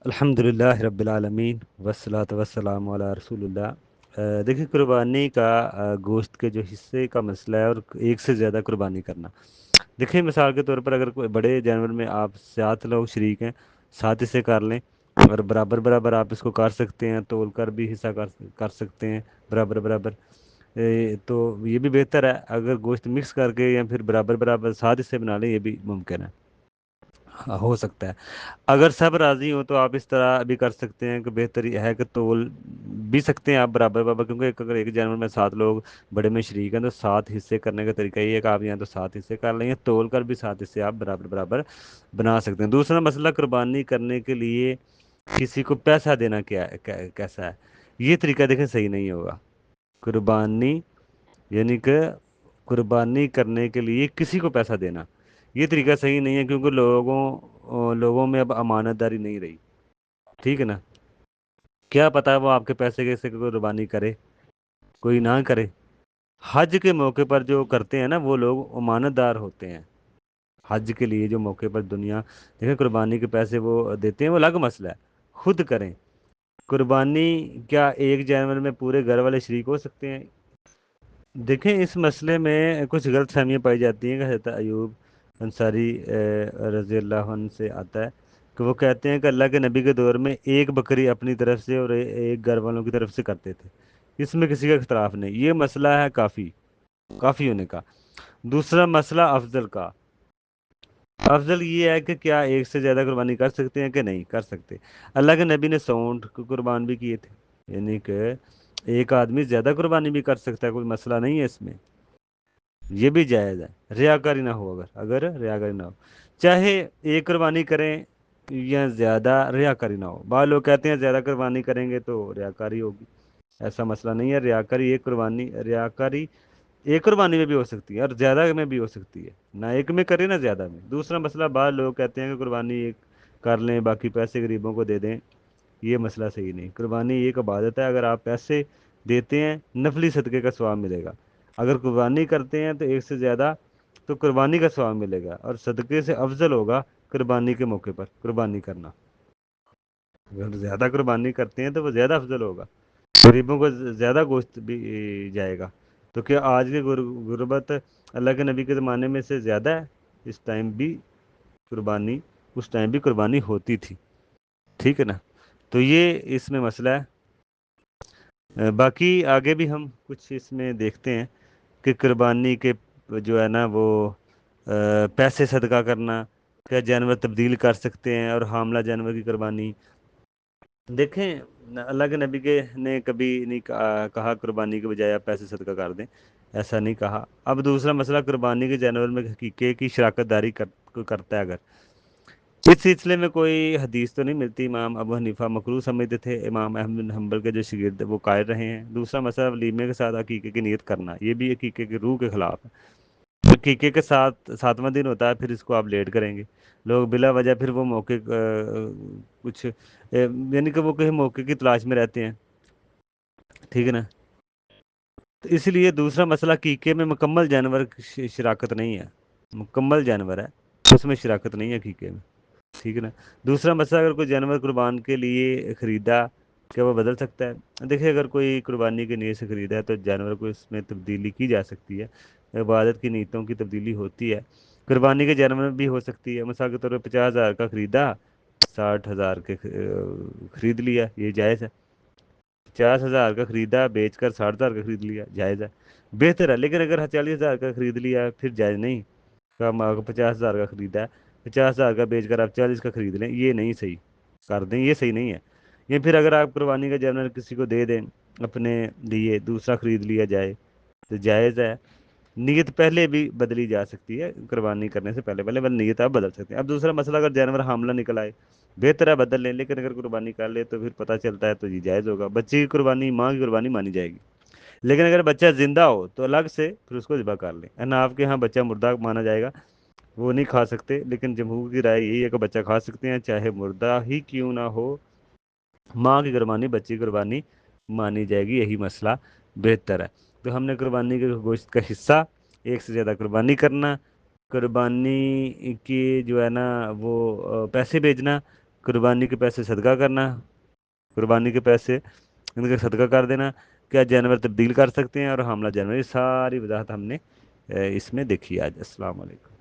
الحمدللہ رب العالمین والصلاۃ والسلام علی رسول اللہ۔ دیکھیں، قربانی کا گوشت کے جو حصے کا مسئلہ ہے اور ایک سے زیادہ قربانی کرنا۔ دیکھیں، مثال کے طور پر اگر کوئی بڑے جانور میں آپ 7 لوگ شریک ہیں، 7 حصے کر لیں اور برابر برابر آپ اس کو کر سکتے ہیں، تول کر بھی حصہ کر سکتے ہیں برابر برابر۔ تو یہ بھی بہتر ہے، اگر گوشت مکس کر کے یا پھر برابر برابر 7 حصے بنا لیں، یہ بھی ممکن ہے، ہو سکتا ہے۔ اگر سب راضی ہوں تو آپ اس طرح بھی کر سکتے ہیں کہ بہتر یہ ہے کہ تول بھی سکتے ہیں آپ برابر برابر، کیونکہ اگر ایک جانور میں 7 لوگ بڑے میں شریک ہیں تو 7 حصے کرنے کا طریقہ یہ ہے کہ آپ یہاں تو 7 حصے کر لیں گے، تول کر بھی 7 حصے آپ برابر برابر بنا سکتے ہیں۔ دوسرا مسئلہ، قربانی کرنے کے لیے کسی کو پیسہ دینا کیسا ہے؟ یہ طریقہ دیکھیں صحیح نہیں ہوگا۔ قربانی یعنی کہ قربانی کرنے کے لیے کسی کو پیسہ دینا، یہ طریقہ صحیح نہیں ہے، کیونکہ لوگوں میں اب امانت داری نہیں رہی، ٹھیک ہے نا؟ کیا پتا وہ آپ کے پیسے کیسے قربانی کرے، کوئی نہ کرے۔ حج کے موقع پر جو کرتے ہیں نا، وہ لوگ امانت دار ہوتے ہیں۔ حج کے لیے جو موقع پر دنیا دیکھیں قربانی کے پیسے وہ دیتے ہیں، وہ الگ مسئلہ ہے، خود کریں۔ قربانی کیا ایک جانور میں پورے گھر والے شریک ہو سکتے ہیں؟ دیکھیں، اس مسئلے میں کچھ غلط فہمیاں پائی جاتی ہیں کہ حضرت ایوب انصاری رضی اللہ عنہ سے آتا ہے کہ وہ کہتے ہیں کہ اللہ کے نبی کے دور میں ایک بکری اپنی طرف سے اور ایک گھر والوں کی طرف سے کرتے تھے، اس میں کسی کا اختلاف نہیں، یہ مسئلہ ہے کافی ہونے کا۔ دوسرا مسئلہ افضل کا، افضل یہ ہے کہ کیا ایک سے زیادہ قربانی کر سکتے ہیں کہ نہیں کر سکتے۔ اللہ کے نبی نے سونٹ کو قربان بھی کیے تھے، یعنی کہ ایک آدمی زیادہ قربانی بھی کر سکتا ہے، کوئی مسئلہ نہیں ہے اس میں، یہ بھی جائز ہے، ریاکاری نہ ہو، اگر ریاکاری نہ ہو، چاہے ایک قربانی کریں یا زیادہ، ریاکاری نہ ہو۔ بعض لوگ کہتے ہیں زیادہ قربانی کریں گے تو ریاکاری ہوگی، ایسا مسئلہ نہیں ہے۔ ریاکاری ایک قربانی میں بھی ہو سکتی ہے اور زیادہ میں بھی ہو سکتی ہے، نہ ایک میں کریں نہ زیادہ میں۔ دوسرا مسئلہ، بعض لوگ کہتے ہیں کہ قربانی ایک کر لیں باقی پیسے غریبوں کو دے دیں، یہ مسئلہ صحیح نہیں۔ قربانی ایک عبادت ہے، اگر آپ پیسے دیتے ہیں نفلی صدقے کا ثواب ملے گا، اگر قربانی کرتے ہیں تو ایک سے زیادہ تو قربانی کا ثواب ملے گا، اور صدقے سے افضل ہوگا قربانی کے موقع پر قربانی کرنا۔ اگر زیادہ قربانی کرتے ہیں تو وہ زیادہ افضل ہوگا، غریبوں کو زیادہ گوشت بھی جائے گا۔ تو کیا آج کی غربت اللہ کے نبی کے زمانے میں سے زیادہ ہے؟ اس ٹائم بھی قربانی اس ٹائم بھی قربانی ہوتی تھی، ٹھیک ہے نا؟ تو یہ اس میں مسئلہ ہے۔ باقی آگے بھی ہم کچھ اس میں دیکھتے ہیں کہ قربانی کے جو ہے نا وہ پیسے صدقہ کرنا، کیا جانور تبدیل کر سکتے ہیں، اور حاملہ جانور کی قربانی۔ دیکھیں، اللہ کے نبی نے کبھی نہیں کہا قربانی کے بجائے آپ پیسے صدقہ کر دیں، ایسا نہیں کہا۔ اب دوسرا مسئلہ، قربانی کے جانور میں حقیقے کی شراکت داری کرتا ہے اگر، اس سلسلے میں کوئی حدیث تو نہیں ملتی۔ امام ابو حنیفہ مکروہ سمجھتے تھے، امام احمد بن حنبل کے جو شاگرد وہ قائل رہے ہیں۔ دوسرا مسئلہ، ولیمے کے ساتھ عقیقے کی نیت کرنا، یہ بھی عقیقے کی روح کے خلاف ہے۔ عقیقے کے ساتھ 7واں دن ہوتا ہے، پھر اس کو آپ لیٹ کریں گے، لوگ بلا وجہ پھر وہ موقع کچھ یعنی کہ وہ کہیں موقع کی تلاش میں رہتے ہیں، ٹھیک ہے نا؟ تو اس لیے دوسرا مسئلہ، عقیقے میں مکمل جانور شراکت نہیں ہے، مکمل جانور ہے اس میں شراکت نہیں ہے عقیقے میں، ٹھیک ہے نا؟ دوسرا مسئلہ، اگر کوئی جانور قربان کے لیے خریدا، کیا وہ بدل سکتا ہے؟ دیکھیں، اگر کوئی قربانی کے نیت سے خریدا ہے تو جانور کو اس میں تبدیلی کی جا سکتی ہے، عبادت کی نیتوں کی تبدیلی ہوتی ہے۔ قربانی کے جانور میں بھی ہو سکتی ہے، مثال کے طور پر 50,000 کا خریدا، 60,000 کے خرید لیا، یہ جائز ہے۔ 50,000 کا خریدا، بیچ کر 60,000 کا خرید لیا، جائز ہے، بہتر ہے۔ لیکن اگر 40,000 کا خرید لیا پھر جائز نہیں، کم 50,000 کا خریدا ہے، 50,000 کا بیچ کر آپ 40 کا خرید لیں، یہ نہیں صحیح کر دیں، یہ صحیح نہیں ہے۔ یا پھر اگر آپ قربانی کا جانور کسی کو دے دیں اپنے لیے، دوسرا خرید لیا جائے تو جائز ہے۔ نیت پہلے بھی بدلی جا سکتی ہے، قربانی کرنے سے پہلے بس نیت آپ بدل سکتے ہیں۔ اب دوسرا مسئلہ، اگر جانور حاملہ نکل آئے، بہتر ہے بدل لیں، لیکن اگر قربانی کر لے تو پھر پتہ چلتا ہے تو یہ جائز ہوگا۔ بچے کی قربانی ماں کی قربانی مانی جائے گی، لیکن اگر بچہ زندہ ہو تو الگ سے پھر اس کو ذبح کر لیں، ورنہ آپ کے یہاں بچہ مردہ مانا جائے گا، وہ نہیں کھا سکتے، لیکن جمہور کی رائے یہی ہے کہ بچہ کھا سکتے ہیں، چاہے مردہ ہی کیوں نہ ہو، ماں کی قربانی بچی کی قربانی مانی جائے گی، یہی مسئلہ بہتر ہے۔ تو ہم نے قربانی کے گوشت کا حصہ، ایک سے زیادہ قربانی کرنا، قربانی کی جو ہے نا وہ پیسے بھیجنا، قربانی کے پیسے صدقہ کرنا، قربانی کے پیسے ان کا صدقہ کر دینا، کیا جانور تبدیل کر سکتے ہیں اور حاملہ جانور، یہ ساری وضاحت ہم نے اس میں دیکھی آج۔ السلام علیکم۔